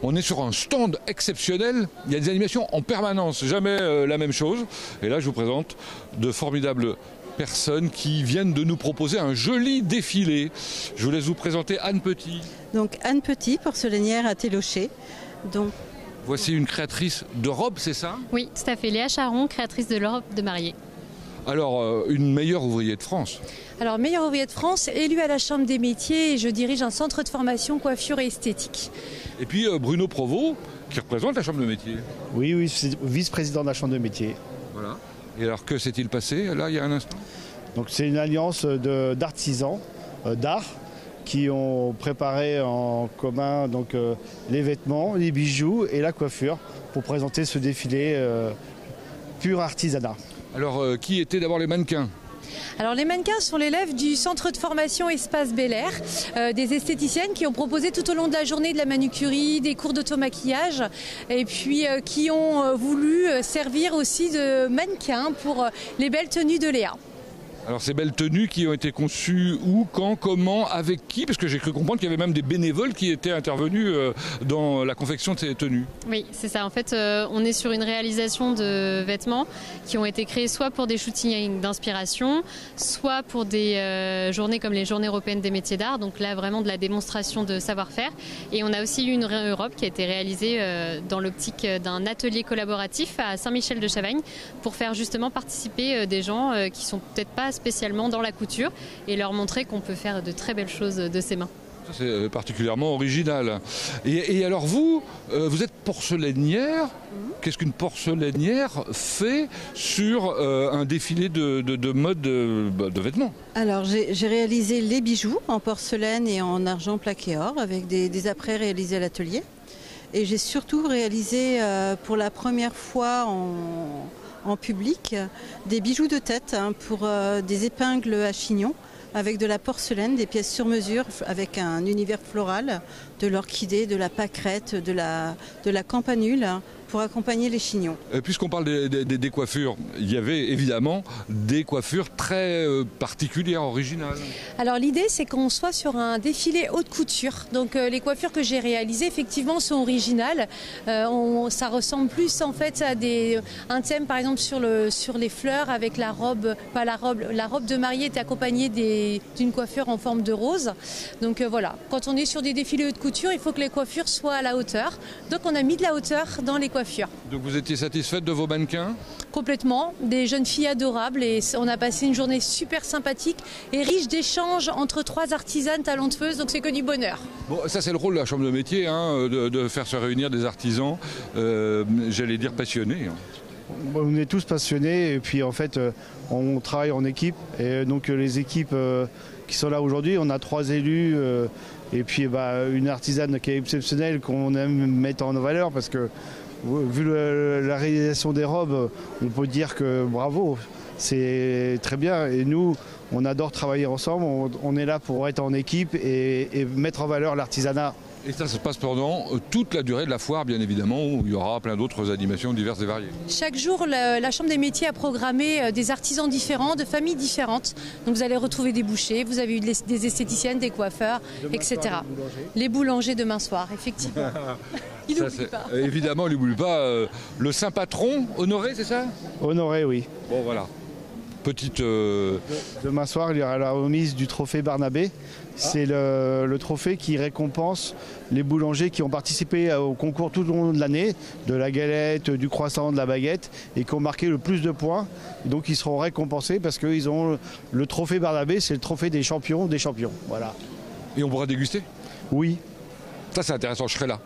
On est sur un stand exceptionnel. Il y a des animations en permanence, jamais la même chose. Et là, je vous présente de formidables personnes qui viennent de nous proposer un joli défilé. Je vous laisse vous présenter Anne Petit. Donc Anne Petit, porcelainière à Télocher. Donc voici une créatrice de robes, c'est ça? Oui, tout à fait. Léa Charon, créatrice de robe de mariée. Alors, une meilleure ouvrier de France. Alors, meilleure ouvrier de France, élue à la Chambre des métiers et je dirige un centre de formation coiffure et esthétique. Et puis Bruno Provost, qui représente la Chambre de métier. Oui, c'est vice-président de la Chambre de métier. Voilà. Et alors, que s'est-il passé, là, il y a un instant? Donc, c'est une alliance d'artisans d'art qui ont préparé en commun donc, les vêtements, les bijoux et la coiffure pour présenter ce défilé pur artisanat. Alors, qui étaient d'abord les mannequins? Alors les mannequins sont l'élève du centre de formation Espace Bel Air, des esthéticiennes qui ont proposé tout au long de la journée de la manucurie, des cours d'automaquillage et puis qui ont voulu servir aussi de mannequins pour les belles tenues de Léa. Alors ces belles tenues qui ont été conçues où, quand, comment, avec qui? Parce que j'ai cru comprendre qu'il y avait même des bénévoles qui étaient intervenus dans la confection de ces tenues. Oui, c'est ça. En fait, on est sur une réalisation de vêtements qui ont été créés soit pour des shootings d'inspiration, soit pour des journées comme les Journées européennes des métiers d'art. Donc là, vraiment de la démonstration de savoir-faire. Et on a aussi eu une robe qui a été réalisée dans l'optique d'un atelier collaboratif à Saint-Michel-de-Chavagne pour faire justement participer des gens qui sont peut-être pas spécialement dans la couture et leur montrer qu'on peut faire de très belles choses de ses mains. C'est particulièrement original. Et alors vous êtes porcelainière. Qu'est-ce qu'une porcelainière fait sur un défilé de mode de vêtements? Alors j'ai réalisé les bijoux en porcelaine et en argent plaqué or avec des apprêts réalisés à l'atelier. Et j'ai surtout réalisé pour la première fois en public des bijoux de tête pour des épingles à chignon avec de la porcelaine, des pièces sur mesure avec un univers floral, de l'orchidée, de la pâquerette, de la campanule pour accompagner les chignons. Puisqu'on parle des coiffures, il y avait évidemment des coiffures très particulières, originales. Alors l'idée c'est qu'on soit sur un défilé haute couture. Donc les coiffures que j'ai réalisées effectivement sont originales. Ça ressemble plus en fait à un thème par exemple sur les fleurs avec la robe, pas la robe de mariée est accompagnée d'une coiffure en forme de rose. Donc voilà, quand on est sur des défilés haute couture, il faut que les coiffures soient à la hauteur. Donc on a mis de la hauteur dans les coiffures. Donc vous étiez satisfaite de vos mannequins? Complètement, des jeunes filles adorables et on a passé une journée super sympathique et riche d'échanges entre 3 artisanes talentueuses, donc c'est que du bonheur. Bon, ça c'est le rôle de la Chambre de métier, de faire se réunir des artisans, j'allais dire passionnés. On est tous passionnés et puis en fait on travaille en équipe et donc les équipes qui sont là aujourd'hui, on a 3 élus et puis une artisane qui est exceptionnelle qu'on aime mettre en valeur parce que vu la réalisation des robes, on peut dire que bravo, c'est très bien. Et nous, on adore travailler ensemble, on est là pour être en équipe et mettre en valeur l'artisanat. Et ça se passe pendant toute la durée de la foire, bien évidemment, où il y aura plein d'autres animations diverses et variées. Chaque jour, la Chambre des métiers a programmé des artisans différents, de familles différentes. Donc vous allez retrouver des bouchers, vous avez eu des esthéticiennes, des coiffeurs, etc. Les boulangers demain soir, effectivement. Il n'oublie pas. Évidemment, il n'oublie pas le saint patron, Honoré, c'est ça? Honoré, oui. Bon, voilà. Petite... Demain soir, il y aura la remise du trophée Barnabé. C'est le trophée qui récompense les boulangers qui ont participé au concours tout au long de l'année, de la galette, du croissant, de la baguette, et qui ont marqué le plus de points. Donc ils seront récompensés parce qu'ils ont le trophée Barnabé, c'est le trophée des champions des champions. Voilà. Et on pourra déguster? Oui. Ça c'est intéressant, je serai là.